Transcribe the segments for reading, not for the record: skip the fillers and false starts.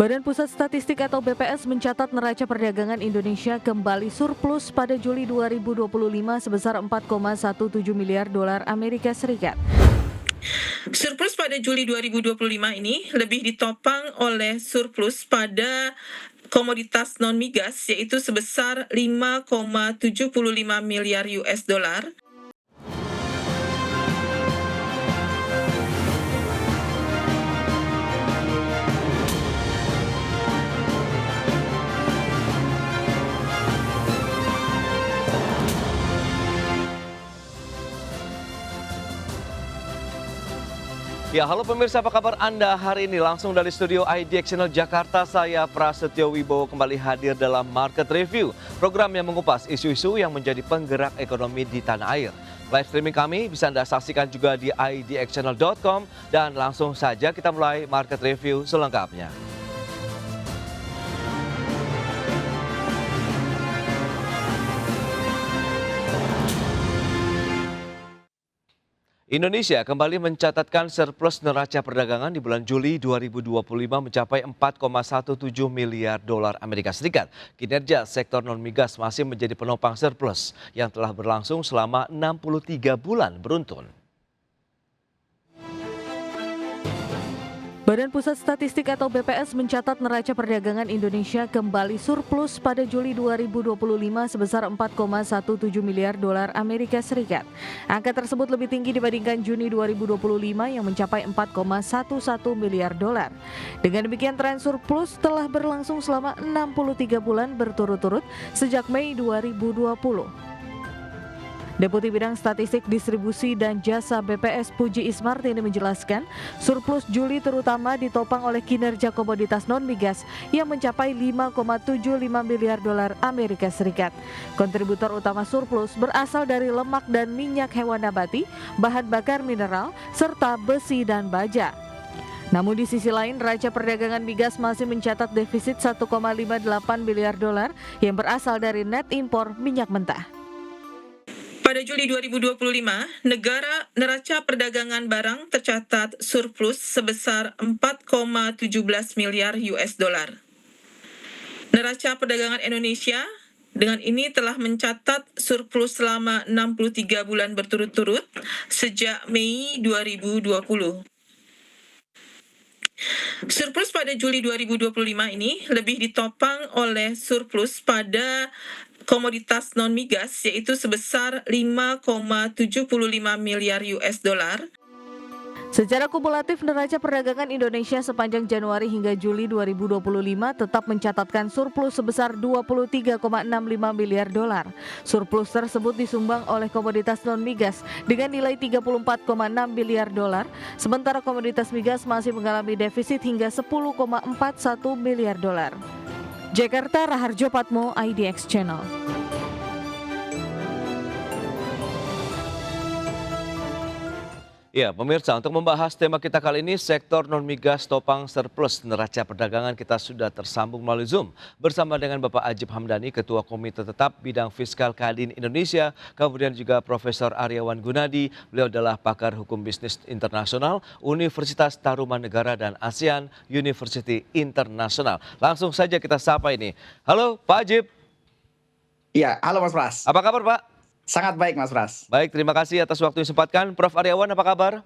Badan Pusat Statistik atau BPS mencatat neraca perdagangan Indonesia kembali surplus pada Juli 2025 sebesar 4,17 miliar dolar Amerika Serikat. Surplus pada Juli 2025 ini lebih ditopang oleh surplus pada komoditas non-migas yaitu sebesar 5,75 miliar US dollar. Ya, halo pemirsa, apa kabar Anda hari ini? Langsung dari studio IDX Channel Jakarta, saya Prasetyo Wibowo kembali hadir dalam Market Review, program yang mengupas isu-isu yang menjadi penggerak ekonomi di tanah air. Live streaming kami bisa Anda saksikan juga di idxchannel.com dan langsung saja kita mulai Market Review selengkapnya. Indonesia kembali mencatatkan surplus neraca perdagangan di bulan Juli 2025 mencapai 4,17 miliar dolar Amerika Serikat. Kinerja sektor non-migas masih menjadi penopang surplus yang telah berlangsung selama 63 bulan beruntun. Badan Pusat Statistik atau BPS mencatat neraca perdagangan Indonesia kembali surplus pada Juli 2025 sebesar 4,17 miliar dolar Amerika Serikat. Angka tersebut lebih tinggi dibandingkan Juni 2025 yang mencapai 4,11 miliar dolar. Dengan demikian tren surplus telah berlangsung selama 63 bulan berturut-turut sejak Mei 2020. Deputi Bidang Statistik Distribusi dan Jasa BPS Puji Ismartini menjelaskan, surplus Juli terutama ditopang oleh kinerja komoditas non-migas yang mencapai 5,75 miliar dolar Amerika Serikat. Kontributor utama surplus berasal dari lemak dan minyak hewan nabati, bahan bakar mineral, serta besi dan baja. Namun di sisi lain, neraca perdagangan migas masih mencatat defisit 1,58 miliar dolar yang berasal dari net impor minyak mentah. Pada Juli 2025, neraca perdagangan barang tercatat surplus sebesar 4,17 miliar US dollar. Neraca perdagangan Indonesia dengan ini telah mencatat surplus selama 63 bulan berturut-turut sejak Mei 2020. Surplus pada Juli 2025 ini lebih ditopang oleh surplus pada komoditas non-migas yaitu sebesar 5,75 miliar US dollar. Secara kumulatif, neraca perdagangan Indonesia sepanjang Januari hingga Juli 2025 tetap mencatatkan surplus sebesar 23,65 miliar dolar. Surplus tersebut disumbang oleh komoditas non-migas dengan nilai 34,6 miliar dolar, sementara komoditas migas masih mengalami defisit hingga 10,41 miliar dolar. Jakarta, Raharjo Patmo, IDX Channel. Ya, pemirsa, untuk membahas tema kita kali ini, sektor non-migas topang surplus neraca perdagangan, kita sudah tersambung melalui Zoom bersama dengan Bapak Ajib Hamdani, Ketua Komite Tetap Bidang Fiskal Kadin Indonesia, kemudian juga Profesor Aryawan Gunadi, beliau adalah pakar hukum bisnis internasional Universitas Tarumanegara dan ASEAN University Internasional. Langsung saja kita sapa ini. Halo Pak Ajib. Iya, halo Mas Pras. Apa kabar Pak? Sangat baik Mas Pras. Baik, terima kasih atas waktu yang disempatkan. Prof. Aryawan, apa kabar?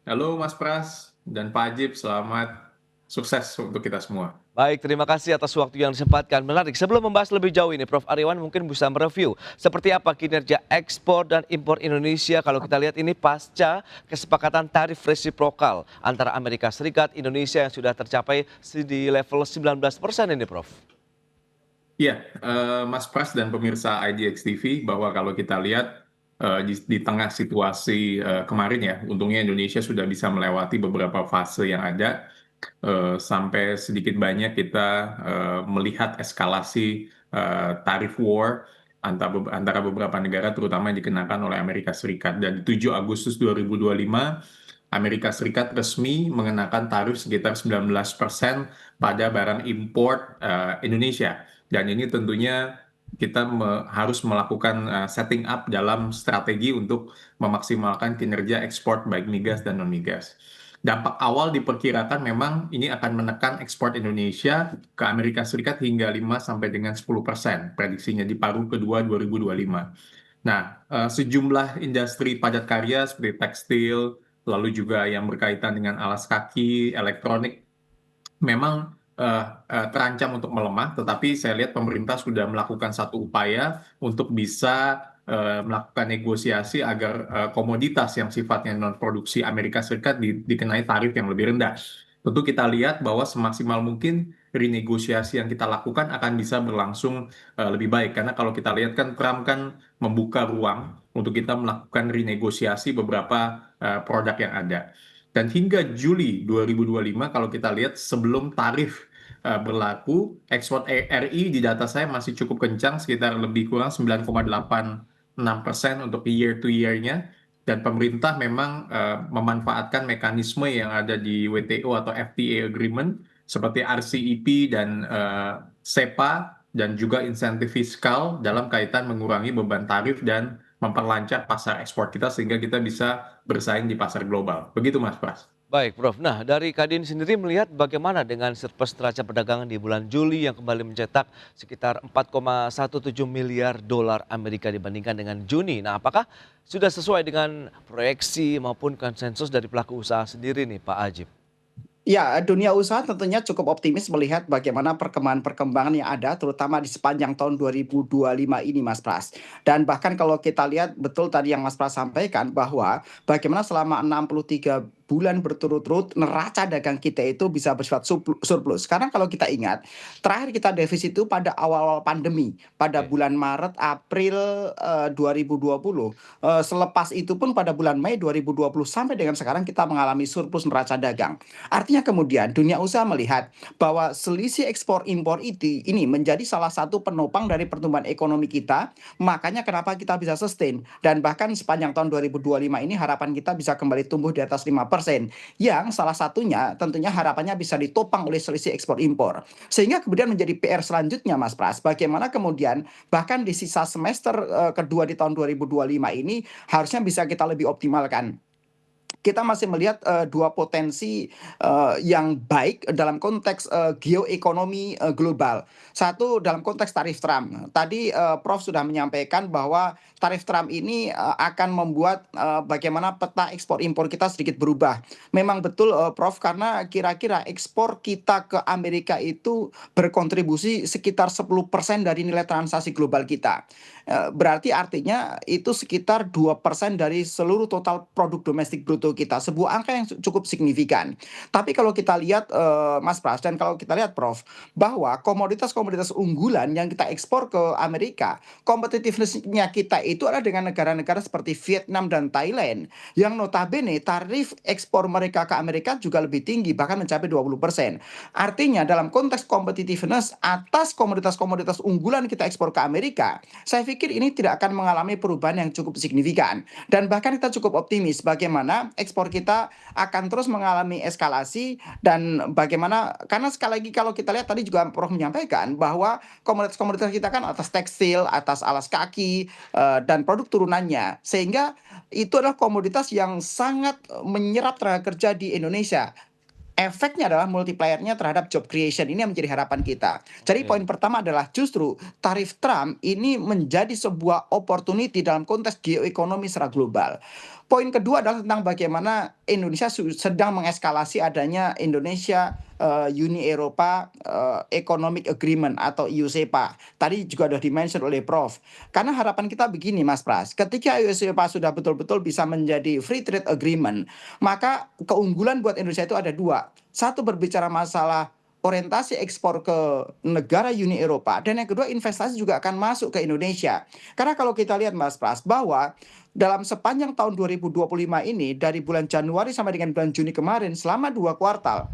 Halo Mas Pras dan Pak Ajib, selamat sukses untuk kita semua. Baik, terima kasih atas waktu yang disempatkan. Menarik, sebelum membahas lebih jauh ini, Prof. Aryawan mungkin bisa mereview seperti apa kinerja ekspor dan impor Indonesia kalau kita lihat ini pasca kesepakatan tarif resiprokal antara Amerika Serikat, Indonesia yang sudah tercapai di level 19% ini, Prof. Iya, Mas Pras dan pemirsa IDX TV, bahwa kalau kita lihat di tengah situasi kemarin ya, untungnya Indonesia sudah bisa melewati beberapa fase yang ada, sampai sedikit banyak kita melihat eskalasi tarif war antara beberapa negara, terutama yang dikenakan oleh Amerika Serikat. Dan 7 Agustus 2025, Amerika Serikat resmi mengenakan tarif sekitar 19% pada barang import Indonesia. Dan ini tentunya kita harus melakukan setting up dalam strategi untuk memaksimalkan kinerja ekspor baik migas dan non-migas. dampak awal diperkirakan memang ini akan menekan ekspor Indonesia ke Amerika Serikat hingga 5 sampai dengan 10% prediksinya di paruh kedua 2025. Nah, sejumlah industri padat karya seperti tekstil, lalu juga yang berkaitan dengan alas kaki, elektronik, memang terancam untuk melemah, tetapi saya lihat pemerintah sudah melakukan satu upaya untuk bisa melakukan negosiasi agar komoditas yang sifatnya non-produksi Amerika Serikat dikenai tarif yang lebih rendah. Tentu kita lihat bahwa semaksimal mungkin renegosiasi yang kita lakukan akan bisa berlangsung lebih baik. Karena kalau kita lihat kan Trump kan membuka ruang untuk kita melakukan renegosiasi beberapa produk yang ada. Dan hingga Juli 2025 kalau kita lihat sebelum tarif berlaku, ekspor RI di data saya masih cukup kencang, sekitar lebih kurang 9,86% untuk year to year-nya. Dan pemerintah memang memanfaatkan mekanisme yang ada di WTO atau FTA agreement seperti RCEP dan SEPA dan juga insentif fiskal dalam kaitan mengurangi beban tarif dan memperlancar pasar ekspor kita sehingga kita bisa bersaing di pasar global. Begitu Mas Pras. Baik, Prof. Nah, dari Kadin sendiri melihat bagaimana dengan surplus neraca perdagangan di bulan Juli yang kembali mencetak sekitar 4,17 miliar dolar Amerika dibandingkan dengan Juni. Nah, apakah sudah sesuai dengan proyeksi maupun konsensus dari pelaku usaha sendiri nih, Pak Ajib? Ya, dunia usaha tentunya cukup optimis melihat bagaimana perkembangan-perkembangan yang ada terutama di sepanjang tahun 2025 ini Mas Pras. Dan bahkan kalau kita lihat betul tadi yang Mas Pras sampaikan bahwa bagaimana selama 63 bulan berturut-turut neraca dagang kita itu bisa bersifat surplus. Karena kalau kita ingat, terakhir kita defisit itu pada awal-awal pandemi, pada Oke. bulan Maret, April 2020. Selepas itu pun pada bulan Mei 2020 sampai dengan sekarang kita mengalami surplus neraca dagang. Artinya kemudian dunia usaha melihat bahwa selisih ekspor impor ini menjadi salah satu penopang dari pertumbuhan ekonomi kita. Makanya kenapa kita bisa sustain dan bahkan sepanjang tahun 2025 ini harapan kita bisa kembali tumbuh di atas 5%. Yang salah satunya tentunya harapannya bisa ditopang oleh selisih ekspor impor. Sehingga kemudian menjadi PR selanjutnya Mas Pras, bagaimana kemudian bahkan di sisa semester kedua di tahun 2025 ini harusnya bisa kita lebih optimalkan. Kita masih melihat dua potensi yang baik dalam konteks geoekonomi global. Satu dalam konteks tarif Trump. Tadi Prof sudah menyampaikan bahwa tarif Trump ini akan membuat bagaimana peta ekspor impor kita sedikit berubah. Memang betul Prof, karena kira-kira ekspor kita ke Amerika itu berkontribusi sekitar 10% dari nilai transaksi global kita. Berarti artinya itu sekitar 2% dari seluruh total produk domestik bruto kita. Sebuah angka yang cukup signifikan. Tapi kalau kita lihat Mas Pras dan kalau kita lihat Prof, bahwa komoditas-komoditas unggulan yang kita ekspor ke Amerika, competitiveness-nya kita itu adalah dengan negara-negara seperti Vietnam dan Thailand yang notabene tarif ekspor mereka ke Amerika juga lebih tinggi, bahkan mencapai 20%. Artinya dalam konteks competitiveness atas komoditas-komoditas unggulan kita ekspor ke Amerika, saya pikir ini tidak akan mengalami perubahan yang cukup signifikan. Dan bahkan kita cukup optimis bagaimana ekspor kita akan terus mengalami eskalasi dan bagaimana, karena sekali lagi kalau kita lihat tadi juga Prof menyampaikan bahwa komoditas-komoditas kita kan atas tekstil, atas alas kaki, dan produk turunannya. Sehingga itu adalah komoditas yang sangat menyerap tenaga kerja di Indonesia. Efeknya adalah multiplier-nya terhadap job creation. Ini yang menjadi harapan kita. Jadi Oke. poin pertama adalah justru tarif Trump ini menjadi sebuah opportunity dalam konteks geoekonomi secara global. Poin kedua adalah tentang bagaimana Indonesia sedang mengeskalasi adanya Indonesia Uni Eropa Economic Agreement atau EUSEPA. Tadi juga sudah dimention oleh Prof. Karena harapan kita begini Mas Pras, ketika EUSEPA sudah betul-betul bisa menjadi free trade agreement, maka keunggulan buat Indonesia itu ada dua. Satu, berbicara masalah orientasi ekspor ke negara Uni Eropa, dan yang kedua investasi juga akan masuk ke Indonesia. Karena kalau kita lihat Mas Pras bahwa dalam sepanjang tahun 2025 ini dari bulan Januari sampai dengan bulan Juni kemarin selama 2 kuartal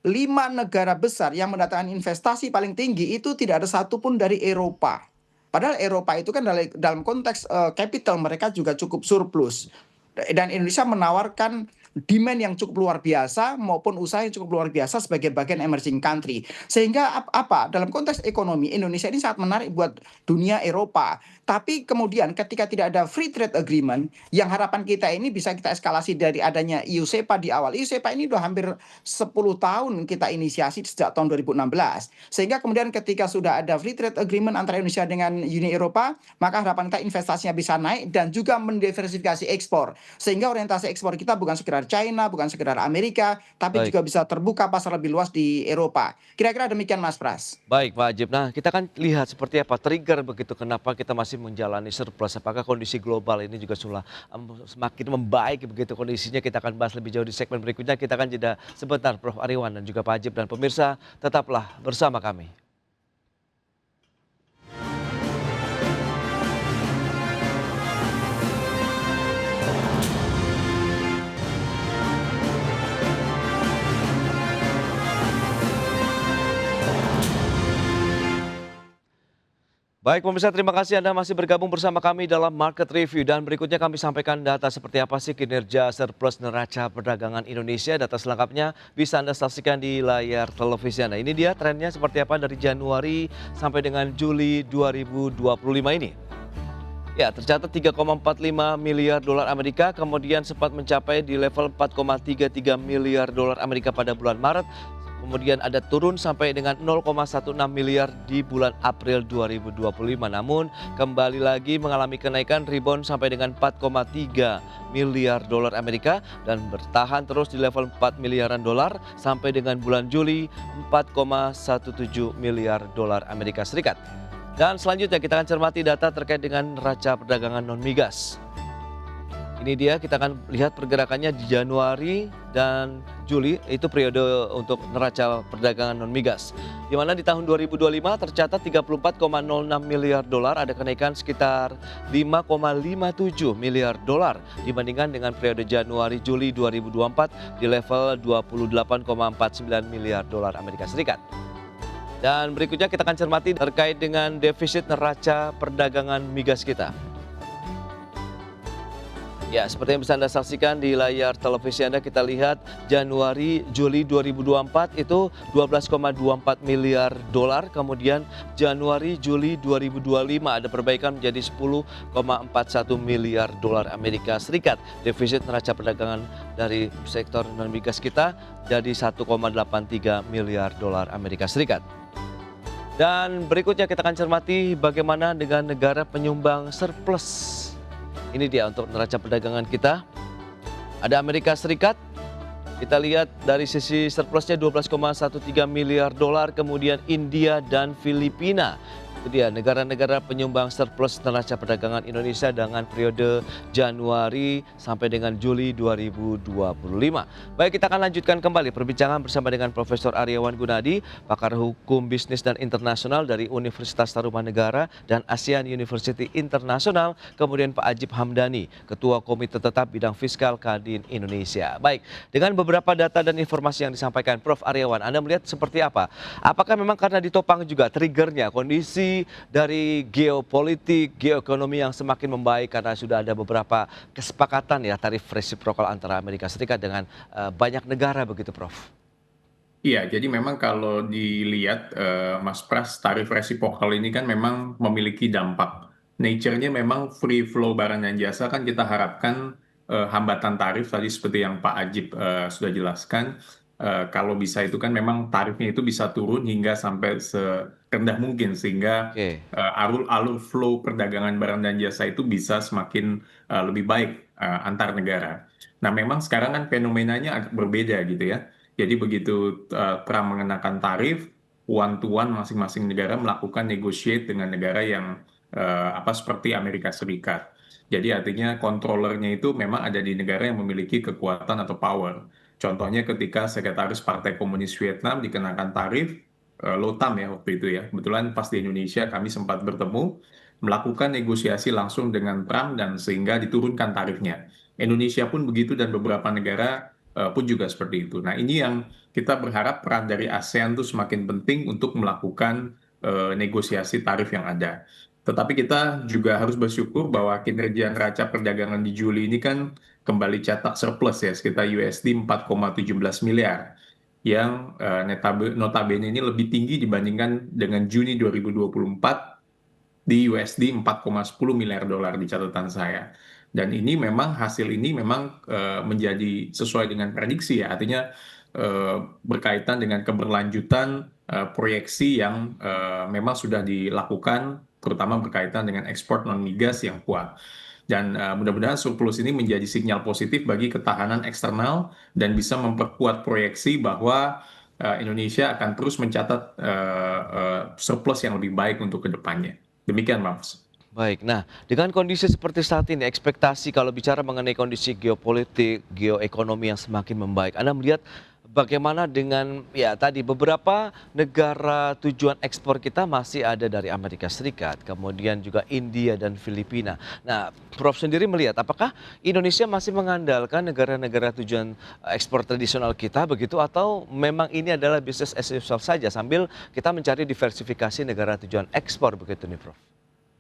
5 negara besar yang mendatangkan investasi paling tinggi itu tidak ada satupun dari Eropa. Padahal Eropa itu kan dalam konteks capital mereka juga cukup surplus. Dan Indonesia menawarkan demand yang cukup luar biasa maupun usaha yang cukup luar biasa sebagai bagian emerging country. Sehingga apa, dalam konteks ekonomi Indonesia ini sangat menarik buat dunia Eropa. Tapi kemudian ketika tidak ada free trade agreement, yang harapan kita ini bisa kita eskalasi dari adanya EU SEPA di awal. EU SEPA ini udah hampir 10 tahun kita inisiasi sejak tahun 2016. Sehingga kemudian ketika sudah ada free trade agreement antara Indonesia dengan Uni Eropa, maka harapan kita investasinya bisa naik dan juga mendiversifikasi ekspor. Sehingga orientasi ekspor kita bukan sekedar China, bukan sekedar Amerika, tapi Baik. juga bisa terbuka pasar lebih luas di Eropa. Kira-kira demikian Mas Pras. Baik Pak Ajib, nah kita kan lihat seperti apa trigger begitu kenapa kita masih menjalani surplus. Apakah kondisi global ini juga sudah semakin membaik begitu kondisinya, kita akan bahas lebih jauh di segmen berikutnya. Kita akan jeda sebentar Prof. Ariwan dan juga Pak Ajib, dan pemirsa tetaplah bersama kami. Baik pemirsa, terima kasih Anda masih bergabung bersama kami dalam Market Review, dan berikutnya kami sampaikan data seperti apa sih kinerja surplus neraca perdagangan Indonesia. Data selengkapnya bisa Anda saksikan di layar televisi Anda. Ini dia trennya seperti apa dari Januari sampai dengan Juli 2025 ini. Ya, tercatat 3,45 miliar dolar Amerika, kemudian sempat mencapai di level 4,33 miliar dolar Amerika pada bulan Maret. Kemudian ada turun sampai dengan 0,16 miliar di bulan April 2025. Namun kembali lagi mengalami kenaikan rebound sampai dengan 4,3 miliar dolar Amerika dan bertahan terus di level 4 miliaran dolar sampai dengan bulan Juli 4,17 miliar dolar Amerika Serikat. Dan selanjutnya kita akan cermati data terkait dengan neraca perdagangan non-migas. Ini dia, kita akan lihat pergerakannya di Januari dan Juli, itu periode untuk neraca perdagangan non-migas. Di mana di tahun 2025 tercatat 34,06 miliar dolar, ada kenaikan sekitar 5,57 miliar dolar dibandingkan dengan periode Januari-Juli 2024 di level 28,49 miliar dolar Amerika Serikat. Dan berikutnya kita akan cermati terkait dengan defisit neraca perdagangan migas kita. Ya, seperti yang bisa Anda saksikan di layar televisi Anda, kita lihat Januari-Juli 2024 itu 12,24 miliar dolar, kemudian Januari-Juli 2025 ada perbaikan menjadi 10,41 miliar dolar Amerika Serikat. Defisit neraca perdagangan dari sektor non-migas kita jadi 1,83 miliar dolar Amerika Serikat. Dan berikutnya kita akan cermati bagaimana dengan negara penyumbang surplus. Ini dia untuk neraca perdagangan kita. Ada Amerika Serikat. Kita lihat dari sisi surplusnya 12,13 miliar dolar, kemudian India dan Filipina. Itu dia negara-negara penyumbang surplus neraca perdagangan Indonesia dengan periode Januari sampai dengan Juli 2025. Baik, kita akan lanjutkan kembali perbincangan bersama dengan Profesor Aryawan Gunadi, pakar hukum bisnis dan internasional dari Universitas Tarumanegara dan ASEAN University International, kemudian Pak Ajib Hamdani, Ketua Komite Tetap Bidang Fiskal Kadin Indonesia. Baik, dengan beberapa data dan informasi yang disampaikan Prof. Aryawan, Anda melihat seperti apa? Apakah memang karena ditopang juga triggernya kondisi dari geopolitik, geoekonomi yang semakin membaik karena sudah ada beberapa kesepakatan ya tarif resiprokal antara Amerika Serikat dengan banyak negara begitu Prof? Iya, jadi memang kalau dilihat Mas Pras, tarif resiprokal ini kan memang memiliki dampak. Nature-nya memang free flow barang dan jasa, kan kita harapkan hambatan tarif tadi seperti yang Pak Ajib sudah jelaskan. Kalau bisa itu kan memang tarifnya itu bisa turun hingga sampai serendah mungkin sehingga alur flow perdagangan barang dan jasa itu bisa semakin lebih baik antar negara. Nah, memang sekarang kan fenomenanya agak berbeda gitu ya. Jadi begitu Trump mengenakan tarif, one to one masing-masing negara melakukan negotiate dengan negara yang seperti Amerika Serikat. Jadi artinya kontrolernya itu memang ada di negara yang memiliki kekuatan atau power. Contohnya ketika Sekretaris Partai Komunis Vietnam dikenakan tarif, Lotam ya waktu itu ya. Kebetulan pas di Indonesia kami sempat bertemu, melakukan negosiasi langsung dengan Trump dan sehingga diturunkan tarifnya. Indonesia pun begitu dan beberapa negara pun juga seperti itu. Nah, ini yang kita berharap peran dari ASEAN itu semakin penting untuk melakukan negosiasi tarif yang ada. Tetapi kita juga harus bersyukur bahwa kinerja neraca perdagangan di Juli ini kan kembali cetak surplus ya, sekitar USD 4,17 miliar, yang notabene ini lebih tinggi dibandingkan dengan Juni 2024 di USD 4,10 miliar dolar di catatan saya. Dan ini memang hasil ini memang menjadi sesuai dengan prediksi ya, artinya berkaitan dengan keberlanjutan proyeksi yang memang sudah dilakukan, terutama berkaitan dengan ekspor non migas yang kuat. Dan mudah-mudahan surplus ini menjadi sinyal positif bagi ketahanan eksternal dan bisa memperkuat proyeksi bahwa Indonesia akan terus mencatat surplus yang lebih baik untuk kedepannya. Demikian, Mas. Baik, nah dengan kondisi seperti saat ini, ekspektasi kalau bicara mengenai kondisi geopolitik, geoekonomi yang semakin membaik, Anda melihat bagaimana dengan ya tadi beberapa negara tujuan ekspor kita masih ada dari Amerika Serikat, kemudian juga India dan Filipina. Nah, Prof sendiri melihat apakah Indonesia masih mengandalkan negara-negara tujuan ekspor tradisional kita begitu atau memang ini adalah bisnis as usual saja sambil kita mencari diversifikasi negara tujuan ekspor begitu nih, Prof?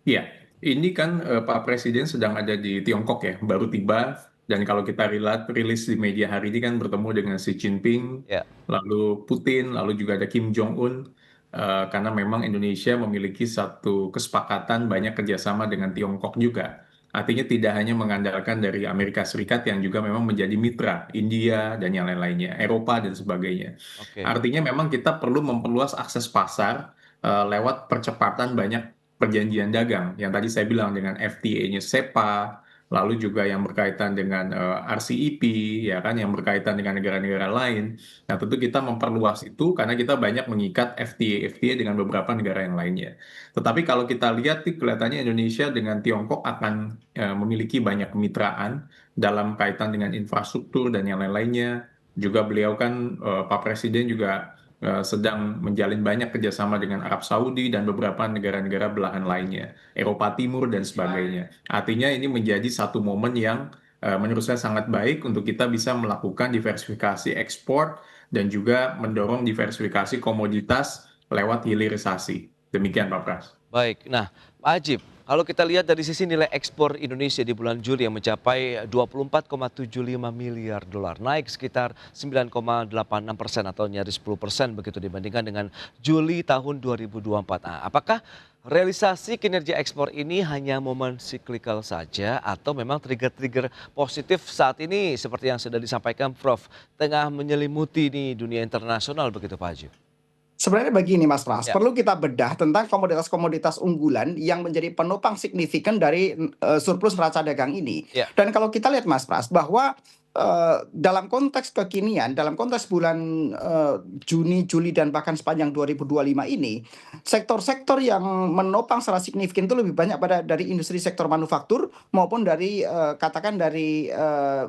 Iya, ini kan Pak Presiden sedang ada di Tiongkok ya, baru tiba. Dan kalau kita rilis di media hari ini kan bertemu dengan Xi Jinping, Ya. lalu Putin, lalu juga ada Kim Jong-un. Karena memang Indonesia memiliki satu kesepakatan banyak kerjasama dengan Tiongkok juga. Artinya tidak hanya mengandalkan dari Amerika Serikat yang juga memang menjadi mitra, India dan yang lain-lainnya, Eropa dan sebagainya. Oke. Artinya memang kita perlu memperluas akses pasar lewat percepatan banyak perjanjian dagang yang tadi saya bilang dengan FTA-nya SEPA, lalu juga yang berkaitan dengan RCEP, ya kan, yang berkaitan dengan negara-negara lain. Nah, tentu kita memperluas itu karena kita banyak mengikat FTA dengan beberapa negara yang lainnya. Tetapi kalau kita lihat nih, kelihatannya Indonesia dengan Tiongkok akan memiliki banyak kemitraan dalam kaitan dengan infrastruktur dan yang lain-lainnya. Juga beliau kan, Pak Presiden juga sedang menjalin banyak kerjasama dengan Arab Saudi dan beberapa negara-negara belahan lainnya, Eropa Timur dan sebagainya. Artinya ini menjadi satu momen yang menurut saya sangat baik untuk kita bisa melakukan diversifikasi ekspor dan juga mendorong diversifikasi komoditas lewat hilirisasi. Demikian Pak Pras. Baik, nah Pak Ajib, kalau kita lihat dari sisi nilai ekspor Indonesia di bulan Juli yang mencapai 24,75 miliar dolar, naik sekitar 9,86% atau nyaris 10% begitu dibandingkan dengan Juli tahun 2024. Nah, apakah realisasi kinerja ekspor ini hanya momen siklikal saja atau memang trigger-trigger positif saat ini seperti yang sudah disampaikan Prof tengah menyelimuti nih dunia internasional begitu Pak Ajib? Sebenarnya begini Mas Pras, Ya, perlu kita bedah tentang komoditas-komoditas unggulan yang menjadi penopang signifikan dari surplus neraca dagang ini. ya, Dan kalau kita lihat Mas Pras bahwa dalam konteks kekinian, dalam konteks bulan Juni, Juli dan bahkan sepanjang 2025 ini, sektor-sektor yang menopang secara signifikan itu lebih banyak dari industri sektor manufaktur maupun dari katakan dari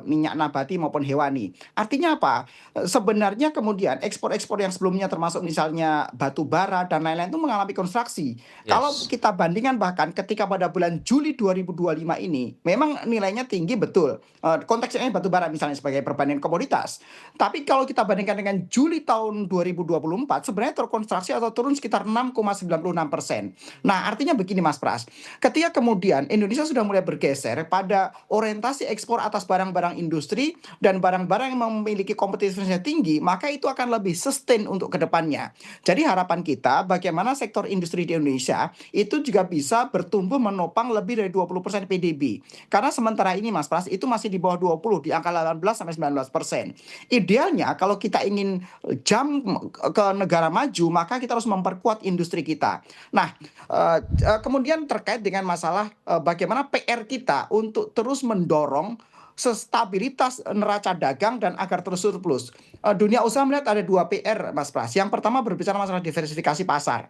minyak nabati maupun hewani. Artinya apa? Sebenarnya kemudian ekspor-ekspor yang sebelumnya termasuk misalnya batu bara dan lain-lain itu mengalami kontraksi. Kalau yes. kita bandingkan bahkan ketika pada bulan Juli 2025 ini memang nilainya tinggi betul. Konteksnya batu bara misalnya sebagai perbandingan komoditas. Tapi kalau kita bandingkan dengan Juli tahun 2024 sebenarnya terkontraksi atau turun sekitar 6,96%. Nah, artinya begini Mas Pras. Ketika kemudian Indonesia sudah mulai bergeser pada orientasi ekspor atas barang-barang industri dan barang-barang yang memiliki kompetitivitas tinggi, maka itu akan lebih sustain untuk kedepannya. Jadi harapan kita bagaimana sektor industri di Indonesia itu juga bisa bertumbuh menopang lebih dari 20% PDB. Karena sementara ini Mas Pras itu masih di bawah 20, di angka 18-19%. Idealnya kalau kita ingin jump ke negara maju, maka kita harus memperkuat industri kita. Nah, kemudian terkait dengan masalah bagaimana PR kita untuk terus mendorong stabilitas neraca dagang dan agar terus surplus. Dunia usaha melihat ada 2 PR Mas Pras. Yang pertama berbicara masalah diversifikasi pasar.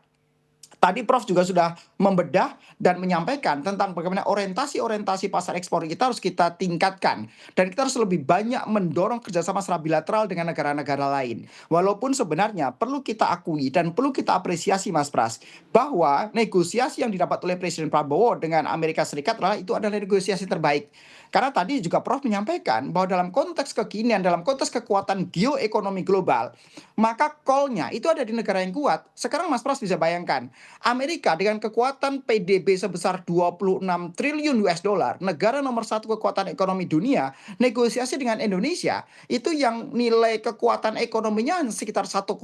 Tadi Prof juga sudah membedah dan menyampaikan tentang bagaimana orientasi pasar ekspor kita harus kita tingkatkan. Dan kita harus lebih banyak mendorong kerjasama secara bilateral dengan negara-negara lain. Walaupun sebenarnya perlu kita akui dan perlu kita apresiasi Mas Pras, bahwa negosiasi yang didapat oleh Presiden Prabowo dengan Amerika Serikat adalah negosiasi terbaik. Karena tadi juga Prof menyampaikan bahwa dalam konteks kekinian, dalam konteks kekuatan geoekonomi global, maka call-nya itu ada di negara yang kuat. Sekarang Mas Pras bisa bayangkan, Amerika dengan kekuatan PDB sebesar 26 triliun US dollar, negara nomor satu kekuatan ekonomi dunia, negosiasi dengan Indonesia itu yang nilai kekuatan ekonominya hanya sekitar 1,3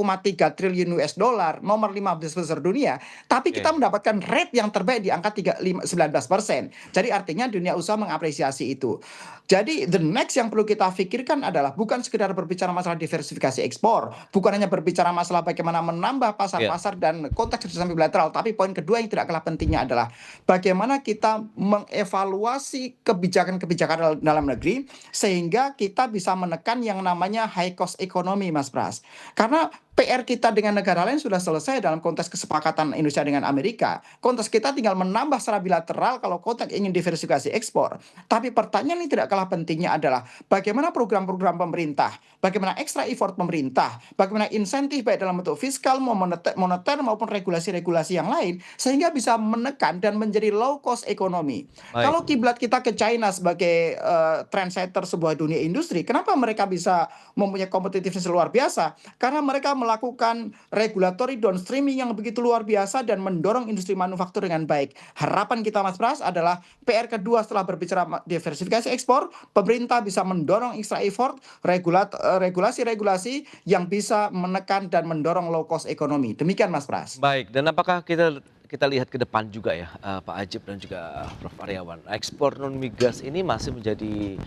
triliun US dollar, nomor 15 besar dunia, tapi kita Oke. mendapatkan rate yang terbaik di angka 19%. Jadi artinya dunia usaha mengapresiasi itu. Jadi the next yang perlu kita pikirkan adalah bukan sekedar berbicara masalah diversifikasi ekspor, bukan hanya berbicara masalah bagaimana menambah Ya. pasar-pasar dan konteks kerjasama bilateral, tapi poin kedua yang tidak kalah pentingnya adalah bagaimana kita mengevaluasi kebijakan-kebijakan dalam negeri sehingga kita bisa menekan yang namanya high cost economy, Mas Pras. Karena PR kita dengan negara lain sudah selesai dalam konteks kesepakatan Indonesia dengan Amerika. Konteks kita tinggal menambah secara bilateral kalau konteks ingin diversifikasi ekspor. Tapi pertanyaan yang tidak kalah pentingnya adalah bagaimana program-program pemerintah, bagaimana extra effort pemerintah, bagaimana insentif baik dalam bentuk fiskal, moneter maupun regulasi-regulasi yang lain sehingga bisa menekan dan menjadi low cost ekonomi. Baik. Kalau kiblat kita ke China sebagai trendsetter sebuah dunia industri, kenapa mereka bisa mempunyai competitiveness luar biasa? Karena mereka melakukan regulatory downstreaming yang begitu luar biasa dan mendorong industri manufaktur dengan baik. Harapan kita, Mas Pras, adalah PR kedua setelah berbicara diversifikasi ekspor, pemerintah bisa mendorong extra effort regulasi-regulasi yang bisa menekan dan mendorong low cost ekonomi. Demikian, Mas Pras. Baik, dan apakah kita lihat ke depan juga ya, Pak Ajib dan juga Prof. Aryawan, ekspor non migas ini masih menjadi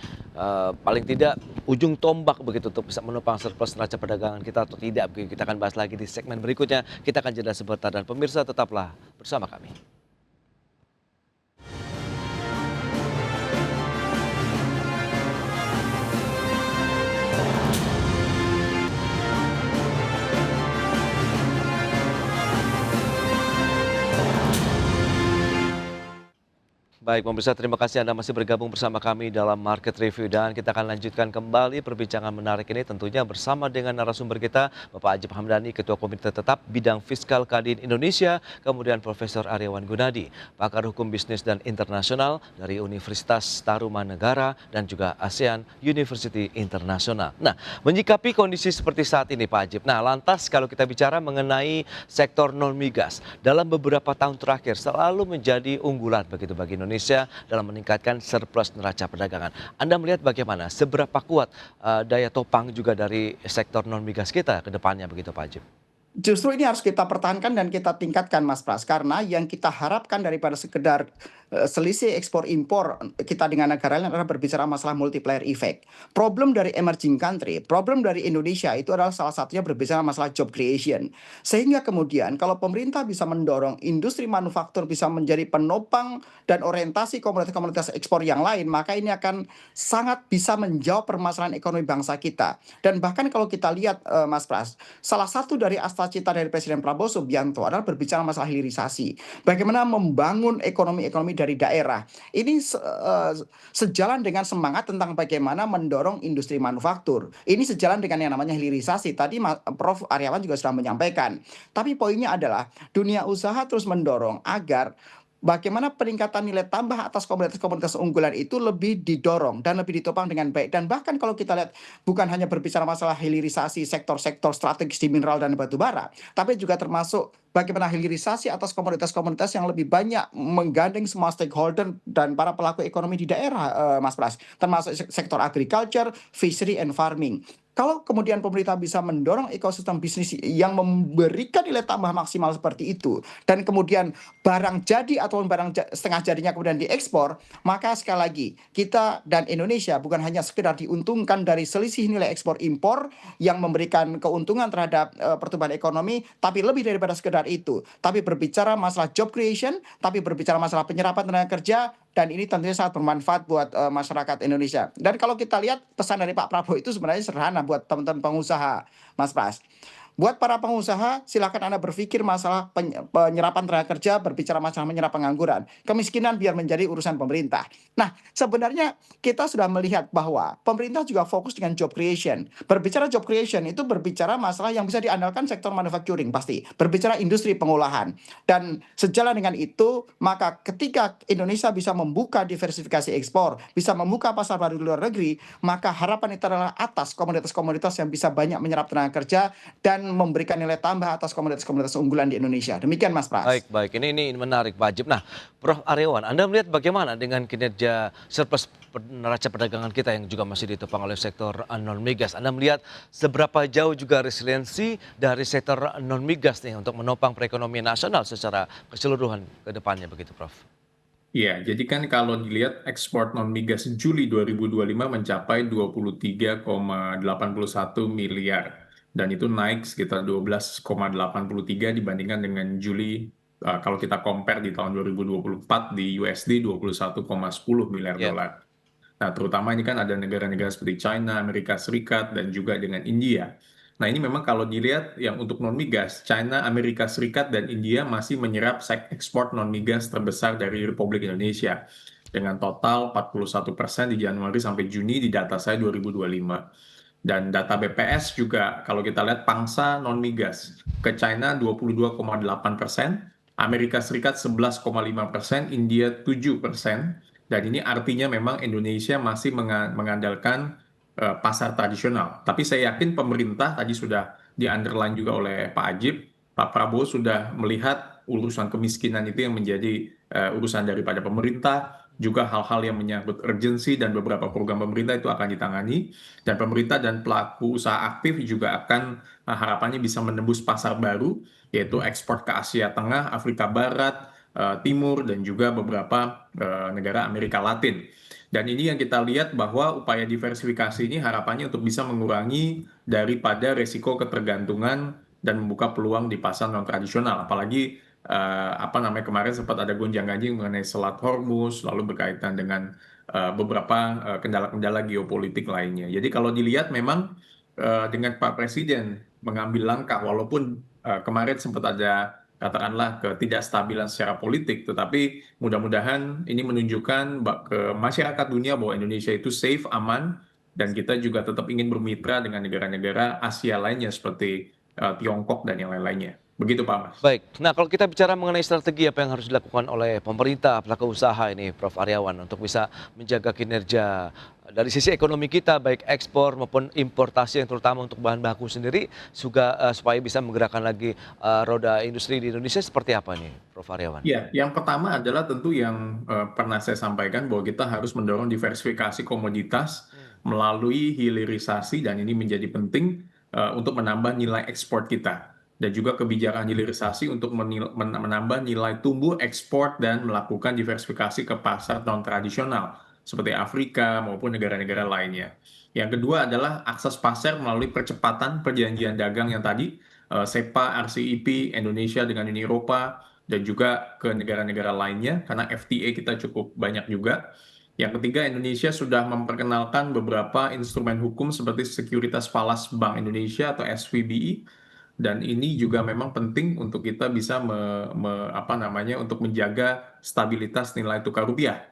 paling tidak ujung tombak begitu untuk bisa menopang surplus neraca perdagangan kita atau tidak? Begitu kita akan bahas lagi di segmen berikutnya. Kita akan jeda sebentar dan pemirsa tetaplah bersama kami. Baik, pemirsa, terima kasih Anda masih bergabung bersama kami dalam Market Review dan kita akan lanjutkan kembali perbincangan menarik ini tentunya bersama dengan narasumber kita, Bapak Ajib Hamdani, Ketua Komite Tetap Bidang Fiskal Kadin Indonesia, kemudian Profesor Aryawan Gunadi, Pakar Hukum Bisnis dan Internasional dari Universitas Tarumanegara dan juga ASEAN University International. Nah, menyikapi kondisi seperti saat ini Pak Ajib, nah lantas kalau kita bicara mengenai sektor non-migas, dalam beberapa tahun terakhir selalu menjadi unggulan begitu bagi Indonesia dalam meningkatkan surplus neraca perdagangan. Anda melihat bagaimana, seberapa kuat daya topang juga dari sektor non-migas kita ke depannya begitu Pak Ajib? Justru ini harus kita pertahankan dan kita tingkatkan, Mas Pras, karena yang kita harapkan daripada sekedar selisih ekspor impor kita dengan negara lain adalah berbicara masalah multiplier effect. Problem dari emerging country, problem dari Indonesia itu adalah salah satunya berbicara masalah job creation. Sehingga kemudian kalau pemerintah bisa mendorong industri manufaktur bisa menjadi penopang dan orientasi komunitas-komunitas ekspor yang lain, maka ini akan sangat bisa menjawab permasalahan ekonomi bangsa kita. Dan bahkan kalau kita lihat, Mas Pras, salah satu dari cita dari Presiden Prabowo Subianto adalah berbicara masalah hilirisasi. Bagaimana membangun ekonomi-ekonomi dari daerah. Ini sejalan dengan semangat tentang bagaimana mendorong industri manufaktur. Ini sejalan dengan yang namanya hilirisasi. Tadi Prof. Aryawan juga sudah menyampaikan. Tapi poinnya adalah dunia usaha terus mendorong agar bagaimana peningkatan nilai tambah atas komunitas-komunitas unggulan itu lebih didorong dan lebih ditopang dengan baik. Dan bahkan kalau kita lihat bukan hanya berbicara masalah hilirisasi sektor-sektor strategis di mineral dan batu bara, tapi juga termasuk bagaimana hilirisasi atas komunitas-komunitas yang lebih banyak menggandeng semua stakeholder dan para pelaku ekonomi di daerah, Mas Pras, termasuk sektor agriculture, fishery, and farming. Kalau kemudian pemerintah bisa mendorong ekosistem bisnis yang memberikan nilai tambah maksimal seperti itu, dan kemudian barang jadi ataupun setengah jadinya kemudian diekspor, maka sekali lagi kita dan Indonesia bukan hanya sekedar diuntungkan dari selisih nilai ekspor impor yang memberikan keuntungan terhadap pertumbuhan ekonomi, tapi lebih daripada sekedar itu. Tapi berbicara masalah job creation, tapi berbicara masalah penyerapan tenaga kerja, dan ini tentunya sangat bermanfaat buat masyarakat Indonesia. Dan kalau kita lihat pesan dari Pak Prabowo itu sebenarnya sederhana buat teman-teman pengusaha, Mas Pras. Buat para pengusaha, silakan Anda berpikir masalah penyerapan tenaga kerja, berbicara masalah menyerap pengangguran. Kemiskinan biar menjadi urusan pemerintah. Nah, sebenarnya kita sudah melihat bahwa pemerintah juga fokus dengan job creation. Berbicara job creation itu berbicara masalah yang bisa diandalkan sektor manufacturing pasti. Berbicara industri pengolahan. Dan sejalan dengan itu, maka ketika Indonesia bisa membuka diversifikasi ekspor, bisa membuka pasar baru di luar negeri, maka harapan itu adalah atas komunitas-komunitas yang bisa banyak menyerap tenaga kerja dan akan memberikan nilai tambah atas komoditas-komoditas unggulan di Indonesia. Demikian Mas Pras. Baik. Ini menarik Pak Ajib. Nah, Prof. Aryawan, Anda melihat bagaimana dengan kinerja surplus neraca perdagangan kita yang juga masih ditopang oleh sektor non-migas? Anda melihat seberapa jauh juga resiliensi dari sektor non-migas nih untuk menopang perekonomian nasional secara keseluruhan ke depannya begitu, Prof? Iya, jadi kan kalau dilihat ekspor non-migas Juli 2025 mencapai 23,81 miliar. Dan itu naik sekitar 12,83 dibandingkan dengan Juli kalau kita compare di tahun 2024 di USD 21,10 miliar Ya. dolar. Nah, terutama ini kan ada negara-negara seperti China, Amerika Serikat, dan juga dengan India. Nah, ini memang kalau dilihat yang untuk non-migas, China, Amerika Serikat, dan India masih menyerap ekspor non-migas terbesar dari Republik Indonesia. Dengan total 41% di Januari sampai Juni di data saya 2025. Dan data BPS juga kalau kita lihat pangsa non-migas ke China 22,8%, Amerika Serikat 11,5%, India 7%. Dan ini artinya memang Indonesia masih mengandalkan pasar tradisional. Tapi saya yakin pemerintah tadi sudah di-underline juga oleh Pak Ajib, Pak Prabowo sudah melihat urusan kemiskinan itu yang menjadi urusan daripada pemerintah, juga hal-hal yang menyangkut urgensi dan beberapa program pemerintah itu akan ditangani, dan pemerintah dan pelaku usaha aktif juga akan harapannya bisa menembus pasar baru, yaitu ekspor ke Asia Tengah, Afrika Barat, Timur, dan juga beberapa negara Amerika Latin. Dan ini yang kita lihat bahwa upaya diversifikasi ini harapannya untuk bisa mengurangi daripada resiko ketergantungan dan membuka peluang di pasar non-tradisional. Apalagi kemarin sempat ada gonjang-ganjing mengenai Selat Hormuz, lalu berkaitan dengan beberapa kendala-kendala geopolitik lainnya. Jadi kalau dilihat memang dengan Pak Presiden mengambil langkah, walaupun kemarin sempat ada katakanlah ketidakstabilan secara politik, tetapi mudah-mudahan ini menunjukkan ke masyarakat dunia bahwa Indonesia itu safe, aman, dan kita juga tetap ingin bermitra dengan negara-negara Asia lainnya seperti Tiongkok dan yang lain-lainnya. Begitu Pak Mas. Baik, nah kalau kita bicara mengenai strategi apa yang harus dilakukan oleh pemerintah, pelaku usaha ini Prof. Aryawan untuk bisa menjaga kinerja dari sisi ekonomi kita baik ekspor maupun importasi yang terutama untuk bahan baku sendiri juga supaya bisa menggerakkan lagi roda industri di Indonesia seperti apa nih Prof. Aryawan? Ya, yang pertama adalah tentu yang pernah saya sampaikan bahwa kita harus mendorong diversifikasi komoditas melalui hilirisasi dan ini menjadi penting untuk menambah nilai ekspor kita. Dan juga kebijakan hilirisasi untuk menambah nilai tumbuh ekspor dan melakukan diversifikasi ke pasar non-tradisional seperti Afrika maupun negara-negara lainnya. Yang kedua adalah akses pasar melalui percepatan perjanjian dagang yang tadi, SEPA, RCEP, Indonesia dengan Uni Eropa, dan juga ke negara-negara lainnya, karena FTA kita cukup banyak juga. Yang ketiga, Indonesia sudah memperkenalkan beberapa instrumen hukum seperti Sekuritas Falas Bank Indonesia atau SVBI, dan ini juga memang penting untuk kita bisa untuk menjaga stabilitas nilai tukar rupiah.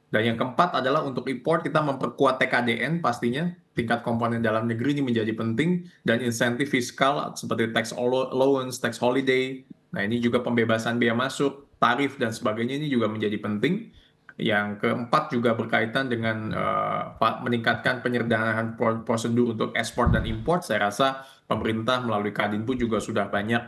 Dan yang keempat adalah untuk import kita memperkuat TKDN pastinya, tingkat komponen dalam negeri ini menjadi penting, dan insentif fiskal seperti tax allowance, tax holiday. Nah ini juga pembebasan biaya masuk, tarif dan sebagainya ini juga menjadi penting. Yang keempat juga berkaitan dengan meningkatkan penyederhanaan prosedur untuk ekspor dan import. Saya rasa pemerintah melalui Kadinpu juga sudah banyak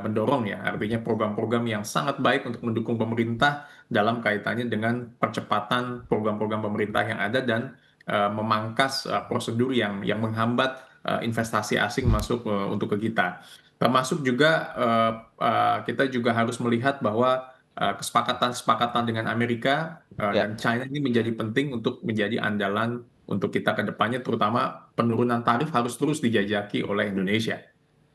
mendorong ya, artinya program-program yang sangat baik untuk mendukung pemerintah dalam kaitannya dengan percepatan program-program pemerintah yang ada dan memangkas prosedur yang menghambat investasi asing masuk untuk ke kita. Termasuk juga kita juga harus melihat bahwa kesepakatan-kesepakatan dengan Amerika dan China ini menjadi penting untuk menjadi andalan untuk kita ke depannya, terutama penurunan tarif harus terus dijajaki oleh Indonesia.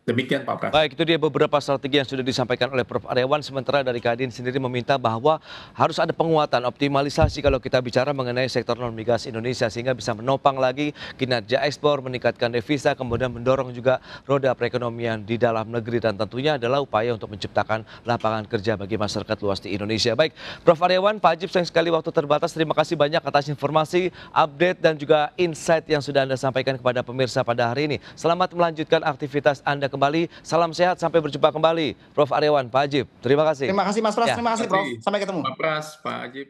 Demikian Pak Pras. Baik, itu dia beberapa strategi yang sudah disampaikan oleh Prof. Aryawan. Sementara dari Kadin sendiri meminta bahwa harus ada penguatan, optimalisasi kalau kita bicara mengenai sektor non-migas Indonesia sehingga bisa menopang lagi kinerja ekspor, meningkatkan devisa, kemudian mendorong juga roda perekonomian di dalam negeri dan tentunya adalah upaya untuk menciptakan lapangan kerja bagi masyarakat luas di Indonesia. Baik, Prof. Aryawan, Pak Ajib, sayang sekali waktu terbatas. Terima kasih banyak atas informasi, update dan juga insight yang sudah Anda sampaikan kepada pemirsa pada hari ini. Selamat melanjutkan aktivitas Anda kembali. Salam sehat, sampai berjumpa kembali. Prof. Aryawan, Pak Ajib, terima kasih. Terima kasih Mas Pras, terima kasih Prof. Sampai ketemu. Pak Pras, Pak Ajib.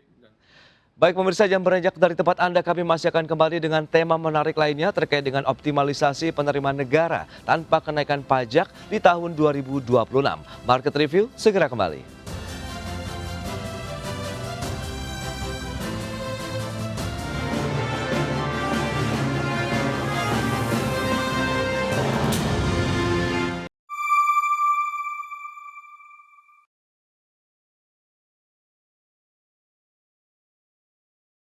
Baik pemirsa, jam beranjak dari tempat Anda, kami masih akan kembali dengan tema menarik lainnya terkait dengan optimalisasi penerimaan negara tanpa kenaikan pajak di tahun 2026. Market Review segera kembali.